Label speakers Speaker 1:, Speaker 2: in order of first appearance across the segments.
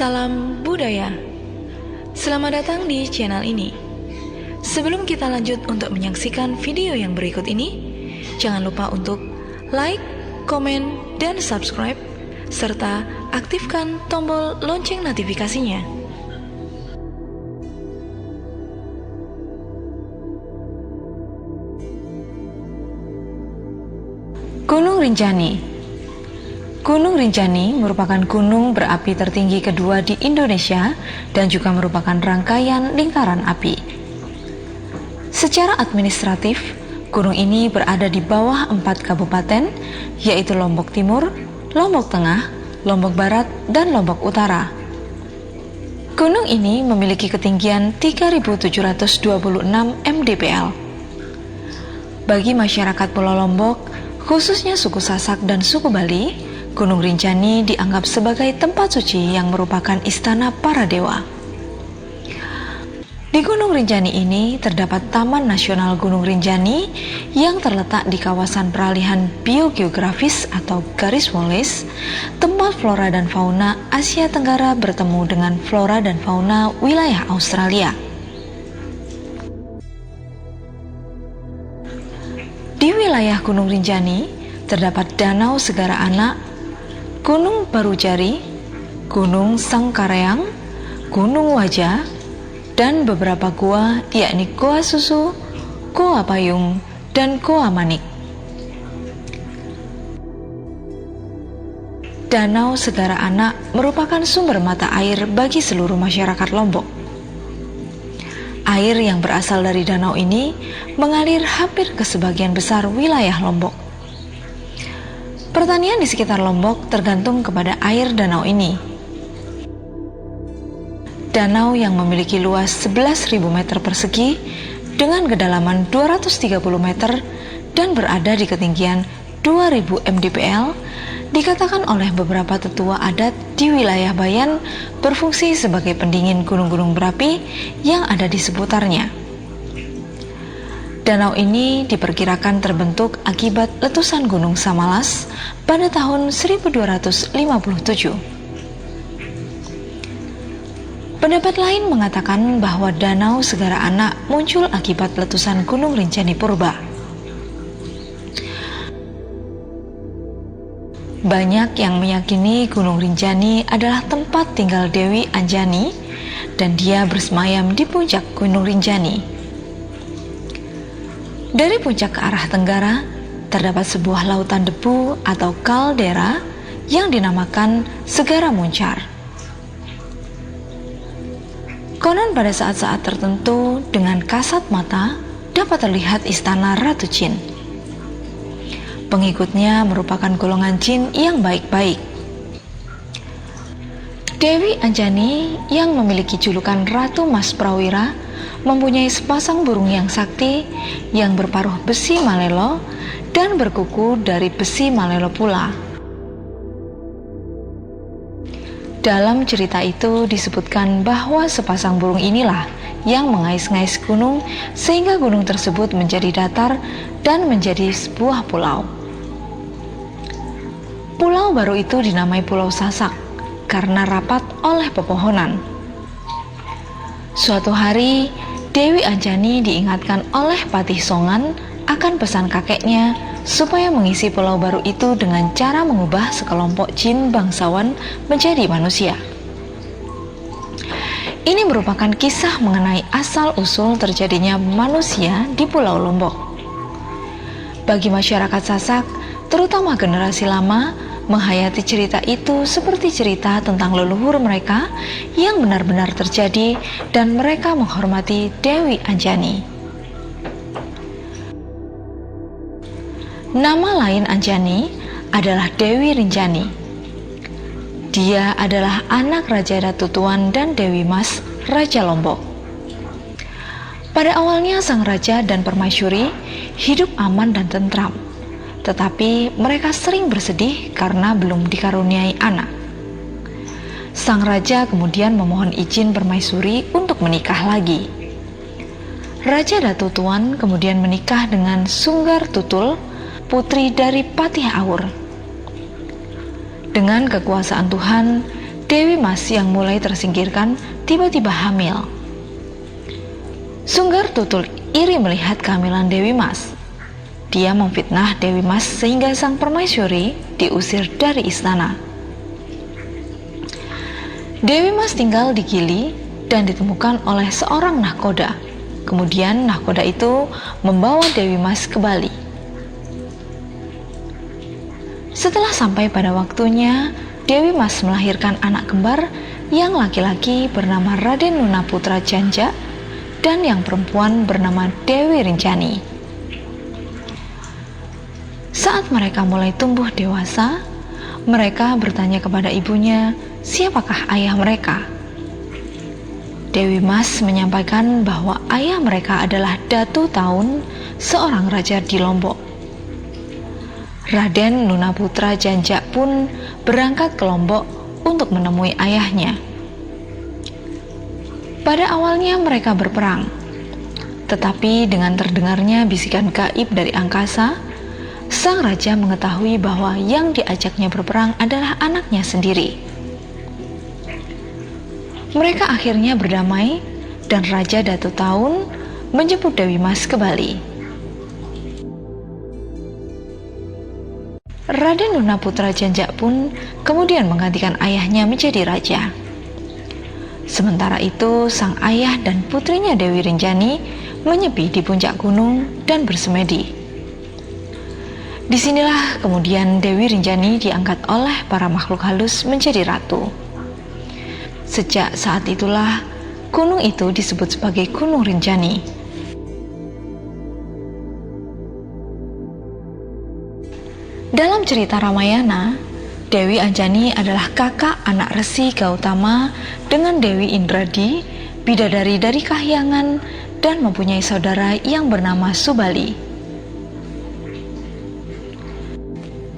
Speaker 1: Salam budaya. Selamat datang di channel ini. Sebelum kita lanjut untuk menyaksikan video yang berikut ini, jangan lupa untuk like, komen, dan subscribe, serta aktifkan tombol lonceng notifikasinya. Gunung Rinjani. Gunung Rinjani merupakan gunung berapi tertinggi kedua di Indonesia dan juga merupakan rangkaian lingkaran api. Secara administratif, gunung ini berada di bawah 4 kabupaten, yaitu Lombok Timur, Lombok Tengah, Lombok Barat, dan Lombok Utara. Gunung ini memiliki ketinggian 3.726 mdpl. Bagi masyarakat Pulau Lombok, khususnya suku Sasak dan suku Bali, Gunung Rinjani dianggap sebagai tempat suci yang merupakan istana para dewa. Di Gunung Rinjani ini terdapat Taman Nasional Gunung Rinjani yang terletak di kawasan peralihan biogeografis atau garis Wallace, tempat flora dan fauna Asia Tenggara bertemu dengan flora dan fauna wilayah Australia. Di wilayah Gunung Rinjani terdapat Danau Segara Anak, Gunung Barujari, Gunung Sangkareang, Gunung Wajah, dan beberapa gua yakni Goa Susu, Goa Payung, dan Goa Manik. Danau Segara Anak merupakan sumber mata air bagi seluruh masyarakat Lombok. Air yang berasal dari danau ini mengalir hampir ke sebagian besar wilayah Lombok. Pertanian di sekitar Lombok tergantung kepada air danau ini. Danau yang memiliki luas 11.000 meter persegi dengan kedalaman 230 meter dan berada di ketinggian 2.000 mdpl, dikatakan oleh beberapa tetua adat di wilayah Bayan berfungsi sebagai pendingin gunung-gunung berapi yang ada di seputarnya. Danau ini diperkirakan terbentuk akibat letusan Gunung Samalas pada tahun 1257. Pendapat lain mengatakan bahwa Danau Segara Anak muncul akibat letusan Gunung Rinjani Purba. Banyak yang meyakini Gunung Rinjani adalah tempat tinggal Dewi Anjani dan dia bersemayam di puncak Gunung Rinjani. Dari puncak ke arah tenggara, terdapat sebuah lautan debu atau kaldera yang dinamakan Segara Muncar. Konon pada saat-saat tertentu dengan kasat mata dapat terlihat istana Ratu Jin. Pengikutnya merupakan golongan jin yang baik-baik. Dewi Anjani yang memiliki julukan Ratu Mas Prawira mempunyai sepasang burung yang sakti yang berparuh besi malelo dan berkuku dari besi malelo pula. Dalam cerita itu disebutkan bahwa sepasang burung inilah yang mengais-ngais gunung sehingga gunung tersebut menjadi datar dan menjadi sebuah pulau. Pulau baru itu dinamai Pulau Sasak karena rapat oleh pepohonan. Suatu hari, Dewi Anjani diingatkan oleh Patih Songan akan pesan kakeknya supaya mengisi pulau baru itu dengan cara mengubah sekelompok jin bangsawan menjadi manusia. Ini merupakan kisah mengenai asal-usul terjadinya manusia di Pulau Lombok. Bagi masyarakat Sasak, terutama generasi lama, menghayati cerita itu seperti cerita tentang leluhur mereka yang benar-benar terjadi dan mereka menghormati Dewi Anjani. Nama lain Anjani adalah Dewi Rinjani. Dia adalah anak Raja Datu Tuan dan Dewi Mas, Raja Lombok. Pada awalnya sang raja dan permaisuri hidup aman dan tentram. Tetapi mereka sering bersedih karena belum dikaruniai anak. Sang raja kemudian memohon izin permaisuri untuk menikah lagi. Raja Datu Tuan kemudian menikah dengan Sunggar Tutul, putri dari Patih Aur. Dengan kekuasaan Tuhan, Dewi Mas yang mulai tersingkirkan tiba-tiba hamil. Sunggar Tutul iri melihat kehamilan Dewi Mas. Dia memfitnah Dewi Mas sehingga sang permaisuri diusir dari istana. Dewi Mas tinggal di Gili dan ditemukan oleh seorang nahkoda. Kemudian nahkoda itu membawa Dewi Mas ke Bali. Setelah sampai pada waktunya, Dewi Mas melahirkan anak kembar yang laki-laki bernama Raden Nunaputra Janja dan yang perempuan bernama Dewi Rinjani. Saat mereka mulai tumbuh dewasa, mereka bertanya kepada ibunya, siapakah ayah mereka? Dewi Mas menyampaikan bahwa ayah mereka adalah Datu Taun, seorang raja di Lombok. Raden Nunaputra Janja pun berangkat ke Lombok untuk menemui ayahnya. Pada awalnya mereka berperang, tetapi dengan terdengarnya bisikan gaib dari angkasa, sang raja mengetahui bahwa yang diajaknya berperang adalah anaknya sendiri. Mereka akhirnya berdamai dan Raja Datu Taun menjemput Dewi Mas ke Bali. Raden Nunaputra Janja pun kemudian menggantikan ayahnya menjadi raja. Sementara itu, sang ayah dan putrinya Dewi Rinjani menyepi di puncak gunung dan bersemedi. Disinilah kemudian Dewi Rinjani diangkat oleh para makhluk halus menjadi ratu. Sejak saat itulah gunung itu disebut sebagai Gunung Rinjani. Dalam cerita Ramayana, Dewi Anjani adalah kakak anak Resi Gautama dengan Dewi Indradi, bidadari dari Kahyangan, dan mempunyai saudara yang bernama Subali.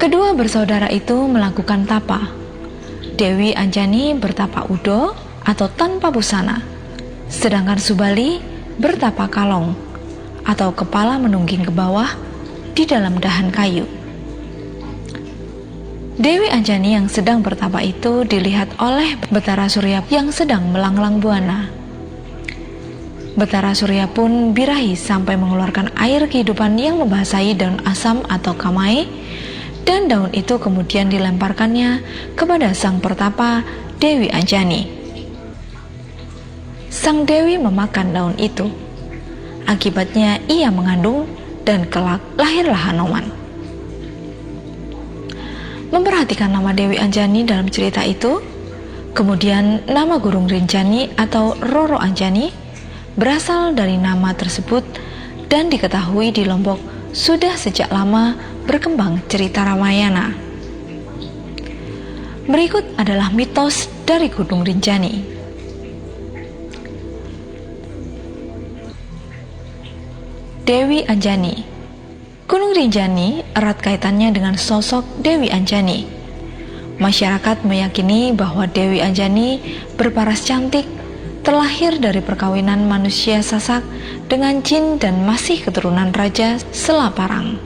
Speaker 1: Kedua bersaudara itu melakukan tapa. Dewi Anjani bertapa udo atau tanpa busana, sedangkan Subali bertapa kalong atau kepala menungging ke bawah di dalam dahan kayu. Dewi Anjani yang sedang bertapa itu dilihat oleh Betara Surya yang sedang melanglang buana. Betara Surya pun birahi sampai mengeluarkan air kehidupan yang membasahi daun asam atau kamai, dan daun itu kemudian dilemparkannya kepada sang pertapa Dewi Anjani. Sang Dewi memakan daun itu. Akibatnya ia mengandung dan kelak lahirlah Hanoman. Memperhatikan nama Dewi Anjani dalam cerita itu, kemudian nama Gunung Rinjani atau Roro Anjani berasal dari nama tersebut dan diketahui di Lombok sudah sejak lama berkembang cerita Ramayana. Berikut adalah mitos dari Gunung Rinjani. Dewi Anjani. Gunung Rinjani erat kaitannya dengan sosok Dewi Anjani. Masyarakat meyakini bahwa Dewi Anjani berparas cantik, terlahir dari perkawinan manusia Sasak dengan jin dan masih keturunan Raja Selaparang.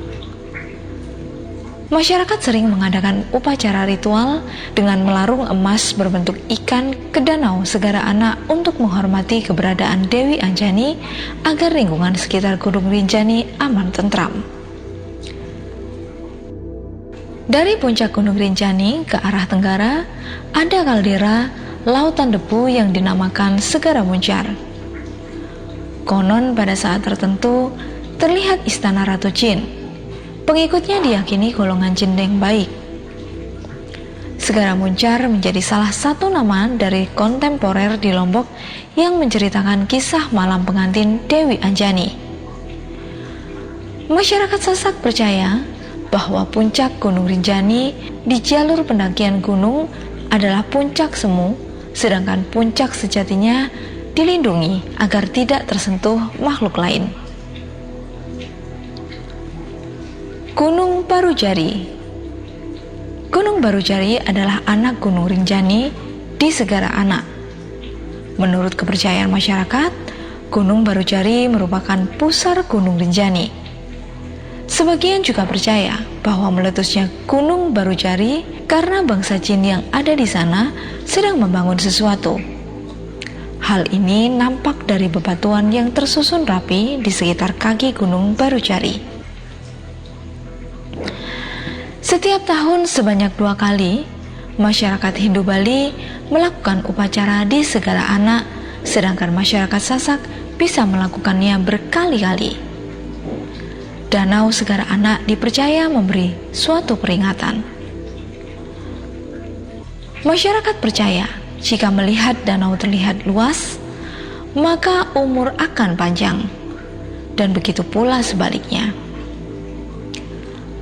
Speaker 1: Masyarakat sering mengadakan upacara ritual dengan melarung emas berbentuk ikan ke danau Segara Anak untuk menghormati keberadaan Dewi Anjani agar lingkungan sekitar Gunung Rinjani aman tentram. Dari puncak Gunung Rinjani ke arah tenggara ada kaldera lautan debu yang dinamakan Segara Muncar. Konon pada saat tertentu terlihat istana Ratu Jin. Pengikutnya diyakini golongan jin yang baik. Segara Muncar menjadi salah satu nama dari kontemporer di Lombok yang menceritakan kisah malam pengantin Dewi Anjani. Masyarakat Sasak percaya bahwa puncak Gunung Rinjani di jalur pendakian gunung adalah puncak semu, sedangkan puncak sejatinya dilindungi agar tidak tersentuh makhluk lain. Gunung Barujari. Gunung Barujari adalah anak Gunung Rinjani di Segara Anak. Menurut kepercayaan masyarakat, Gunung Barujari merupakan pusar Gunung Rinjani. Sebagian juga percaya bahwa meletusnya Gunung Barujari karena bangsa jin yang ada di sana sedang membangun sesuatu. Hal ini nampak dari bebatuan yang tersusun rapi di sekitar kaki Gunung Barujari. Setiap tahun sebanyak 2 kali, masyarakat Hindu Bali melakukan upacara di Segara Anak, sedangkan masyarakat Sasak bisa melakukannya berkali-kali. Danau Segara Anak dipercaya memberi suatu peringatan. Masyarakat percaya jika melihat danau terlihat luas, maka umur akan panjang, dan begitu pula sebaliknya.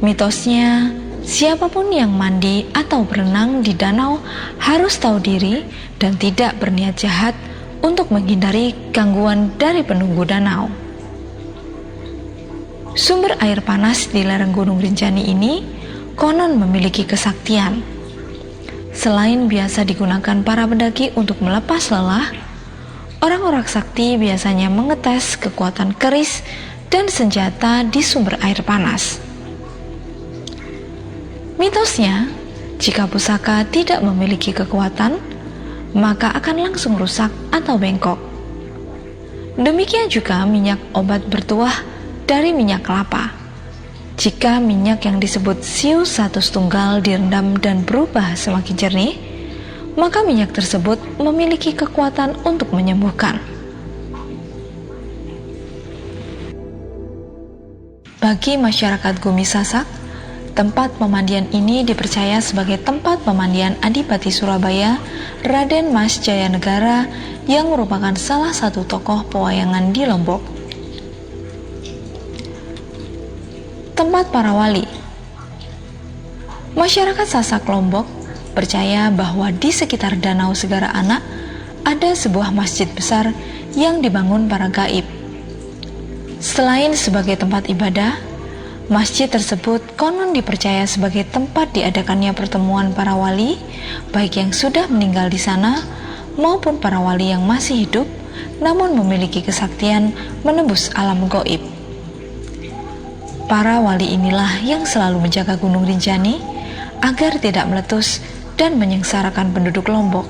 Speaker 1: Mitosnya, siapapun yang mandi atau berenang di danau harus tahu diri dan tidak berniat jahat untuk menghindari gangguan dari penunggu danau. Sumber air panas di lereng Gunung Rinjani ini konon memiliki kesaktian. Selain biasa digunakan para pendaki untuk melepas lelah, orang-orang sakti biasanya mengetes kekuatan keris dan senjata di sumber air panas. Mitosnya, jika pusaka tidak memiliki kekuatan, maka akan langsung rusak atau bengkok. Demikian juga minyak obat bertuah dari minyak kelapa. Jika minyak yang disebut siu satu setunggal direndam dan berubah semakin jernih, maka minyak tersebut memiliki kekuatan untuk menyembuhkan. Bagi masyarakat Gumi Sasak, tempat pemandian ini dipercaya sebagai tempat pemandian Adipati Surabaya, Raden Mas Jayanegara, yang merupakan salah satu tokoh pewayangan di Lombok. Tempat para wali. Masyarakat Sasak Lombok percaya bahwa di sekitar Danau Segara Anak ada sebuah masjid besar yang dibangun para gaib. Selain sebagai tempat ibadah, masjid tersebut konon dipercaya sebagai tempat diadakannya pertemuan para wali, baik yang sudah meninggal di sana maupun para wali yang masih hidup namun memiliki kesaktian menembus alam gaib. Para wali inilah yang selalu menjaga Gunung Rinjani agar tidak meletus dan menyengsarakan penduduk Lombok.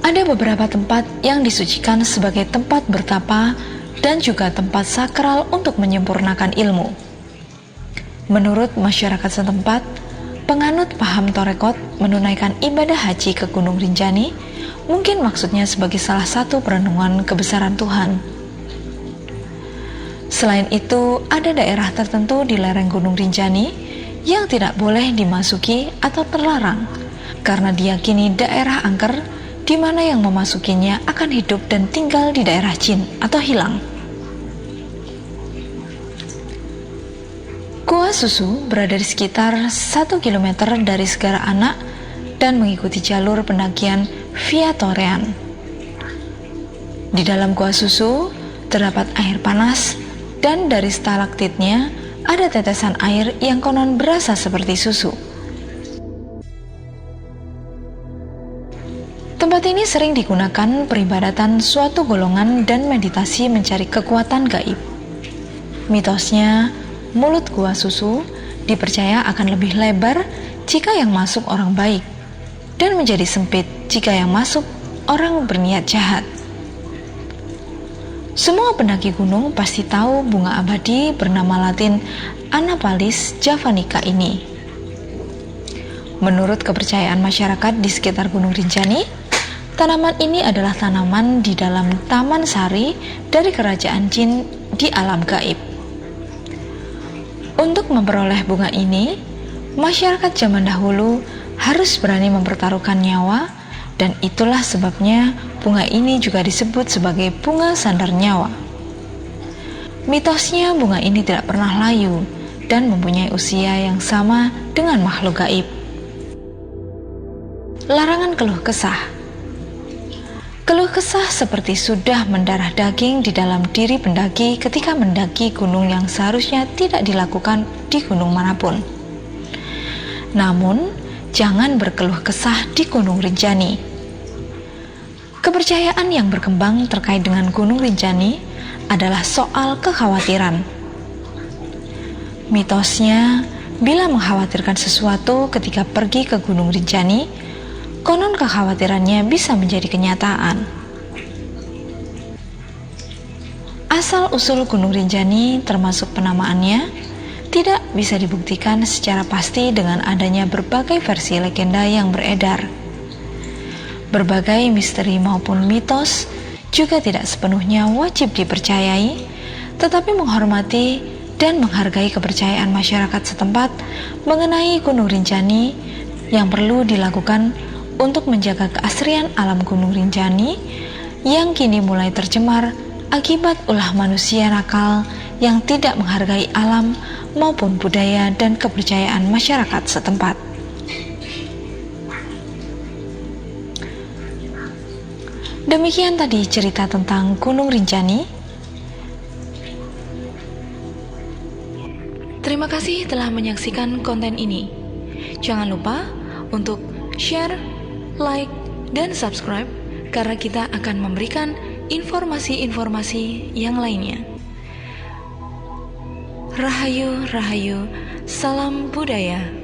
Speaker 1: Ada beberapa tempat yang disucikan sebagai tempat bertapa dan juga tempat sakral untuk menyempurnakan ilmu. Menurut masyarakat setempat, penganut paham Torekot menunaikan ibadah haji ke Gunung Rinjani mungkin maksudnya sebagai salah satu perenungan kebesaran Tuhan. Selain itu, ada daerah tertentu di lereng Gunung Rinjani yang tidak boleh dimasuki atau terlarang karena diyakini daerah angker di mana yang memasukinya akan hidup dan tinggal di daerah jin atau hilang. Gua Susu berada di sekitar 1 km dari Segara Anak dan mengikuti jalur pendakian via Torean. Di dalam Gua Susu terdapat air panas dan dari stalaktitnya ada tetesan air yang konon berasa seperti susu. Tempat ini sering digunakan peribadatan suatu golongan dan meditasi mencari kekuatan gaib. Mitosnya, mulut Gua Susu dipercaya akan lebih lebar jika yang masuk orang baik dan menjadi sempit jika yang masuk orang berniat jahat. Semua pendaki gunung pasti tahu bunga abadi bernama Latin Anaphalis javanica ini. Menurut kepercayaan masyarakat di sekitar Gunung Rinjani, tanaman ini adalah tanaman di dalam taman sari dari kerajaan jin di alam gaib. Untuk memperoleh bunga ini, masyarakat zaman dahulu harus berani mempertaruhkan nyawa, dan itulah sebabnya bunga ini juga disebut sebagai bunga sandar nyawa. Mitosnya bunga ini tidak pernah layu dan mempunyai usia yang sama dengan makhluk gaib. Larangan keluh kesah. Keluh kesah seperti sudah mendarah daging di dalam diri pendaki ketika mendaki gunung yang seharusnya tidak dilakukan di gunung manapun. Namun, jangan berkeluh kesah di Gunung Rinjani. Kepercayaan yang berkembang terkait dengan Gunung Rinjani adalah soal kekhawatiran. Mitosnya, bila mengkhawatirkan sesuatu ketika pergi ke Gunung Rinjani, konon kekhawatirannya bisa menjadi kenyataan. Asal-usul Gunung Rinjani termasuk penamaannya tidak bisa dibuktikan secara pasti dengan adanya berbagai versi legenda yang beredar. Berbagai misteri maupun mitos juga tidak sepenuhnya wajib dipercayai, tetapi menghormati dan menghargai kepercayaan masyarakat setempat mengenai Gunung Rinjani yang perlu dilakukan untuk menjaga keasrian alam Gunung Rinjani yang kini mulai tercemar akibat ulah manusia nakal yang tidak menghargai alam maupun budaya dan kepercayaan masyarakat setempat. Demikian tadi cerita tentang Gunung Rinjani. Terima kasih telah menyaksikan konten ini. Jangan lupa untuk share, like, dan subscribe karena kita akan memberikan informasi-informasi yang lainnya. Rahayu, rahayu, salam budaya.